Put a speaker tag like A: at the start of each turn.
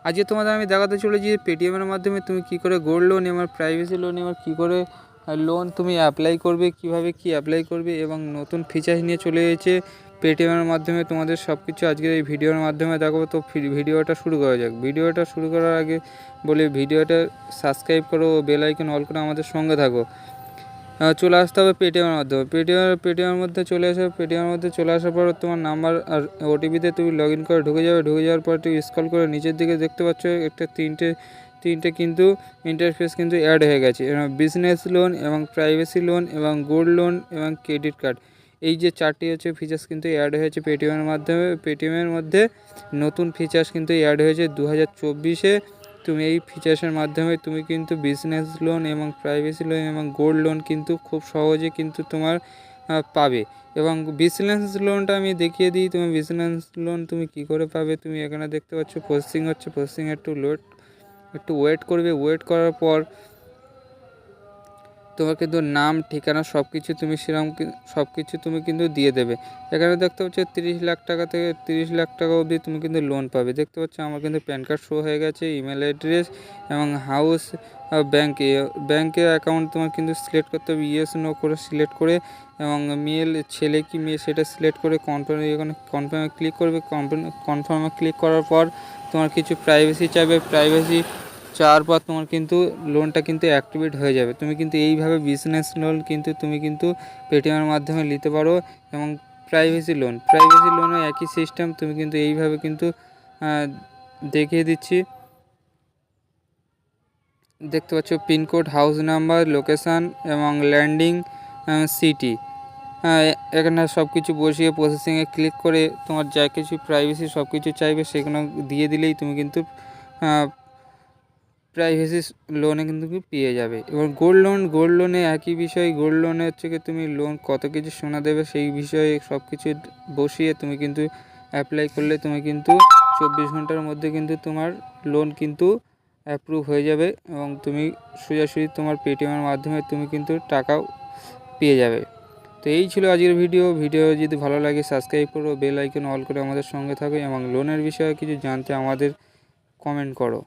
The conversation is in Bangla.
A: আজকে তোমাদের আমি দেখাতে চলেছি যে পেটিএমের মাধ্যমে তুমি কি করে গোল্ড লোন এবং প্রাইভেসি লোন এবং কী করে লোন তুমি অ্যাপ্লাই করবে, কিভাবে কি অ্যাপ্লাই করবে এবং নতুন ফিচার্স নিয়ে চলে এসেছে পেটিএমের মাধ্যমে। তোমাদের সব কিছু আজকের এই ভিডিওর মাধ্যমে দেখাবো। তো ভিডিওটা শুরু করা যাক। ভিডিওটা শুরু করার আগে বলে ভিডিওটা সাবস্ক্রাইব করো ও বেল আইকন অল করে আমাদের সঙ্গে থাকো। চলে আসতে হবে পেটিএমের মাধ্যমে। পেটিএমের মধ্যে চলে আসবে। পেটিএমের মধ্যে চলে আসার পর তোমার নাম্বার আর ওটিপিতে তুমি লগ ইন করে ঢুকে যাবে। ঢুকে যাওয়ার পর তুমি স্ক্রল করে নিচের দিকে দেখতে পাচ্ছ একটা তিনটে কিন্তু ইন্টারফেস কিন্তু অ্যাড হয়ে গেছে। বিজনেস লোন এবং প্রাইভেসি লোন এবং গোল্ড লোন এবং ক্রেডিট কার্ড, এই যে চারটি হচ্ছে ফিচার্স কিন্তু অ্যাড হয়েছে পেটিএমের মাধ্যমে। পেটিএমের মধ্যে নতুন ফিচার্স কিন্তু অ্যাড হয়েছে 2024-এ। তুমি এই ফিচার্সের মাধ্যমে তুমি কিন্তু বিজনেস লোন এবং প্রাইভেসি লোন এবং গোল্ড লোন কিন্তু খুব সহজে কিন্তু তোমার পাবে। এবং বিজনেস লোনটা আমি দেখিয়ে দিই। তুমি বিজনেস লোন তুমি কি করে পাবে, তুমি এখানে দেখতে পাচ্ছ প্রসেসিং হচ্ছে। প্রসেসিং একটু ওয়েট করবে। ওয়েট করার পর তোমার কিন্তু নাম, ঠিকানা সব কিছু তুমি সব কিছু তুমি কিন্তু দিয়ে দেবে। এখানে দেখতে পাচ্ছ 30 লাখ টাকা থেকে 30 লাখ টাকা অবধি তুমি কিন্তু লোন পাবে। দেখতে পাচ্ছ আমার কিন্তু প্যান কার্ড শো হয়ে গেছে, ইমেল অ্যাড্রেস এবং হাউস, ব্যাংকের অ্যাকাউন্ট তোমার কিন্তু সিলেক্ট করতে হবে। ইয়েস নো করে সিলেক্ট করে এবং ছেলে কি মেয়ে সেটা সিলেক্ট করে কনফার্মে ক্লিক করবে। কনফার্মে ক্লিক করার পর তোমার কিছু প্রাইভেসি চাইবে। প্রাইভেসি চাওয়ার পর তোমার কিন্তু লোনটা কিন্তু অ্যাক্টিভেট হয়ে যাবে। তুমি কিন্তু এইভাবে বিজনেস লোন কিন্তু তুমি কিন্তু পেটিএমের মাধ্যমে নিতে পারো। এবং প্রাইভেসি লোনও একই সিস্টেম। তুমি কিন্তু এইভাবে কিন্তু দেখিয়ে দিচ্ছি। দেখতে পাচ্ছ পিনকোড, হাউস নাম্বার, লোকেশান এবং ল্যান্ডিং সিটি। এখানে সব কিছু বসিয়ে প্রসেসিংয়ে ক্লিক করে তোমার যা কিছু প্রাইভেসি সব কিছু চাইবে সেগুলো দিয়ে দিলেই তুমি কিন্তু প্রাইভেসি লোনে কিন্তু পেয়ে যাবে। এবার গোল্ড লোনে একই বিষয়। গোল্ড লোনে হচ্ছে কি তুমি লোন কত কিছু সোনা দেবে সেই বিষয়ে সব কিছু বসিয়ে তুমি কিন্তু অ্যাপ্লাই করলে তুমি কিন্তু 24 ঘন্টার মধ্যে কিন্তু তোমার লোন কিন্তু অ্যাপ্রুভ হয়ে যাবে এবং তুমি সোজাসুজি তোমার পেটিএমের মাধ্যমে তুমি কিন্তু টাকাও পেয়ে যাবে। তো এই ছিল আজকের ভিডিও যদি ভালো লাগে সাবস্ক্রাইব করো, বেল আইকন অল করে আমাদের সঙ্গে থাকো এবং লোনের বিষয়ে কিছু জানতে আমাদের কমেন্ট করো।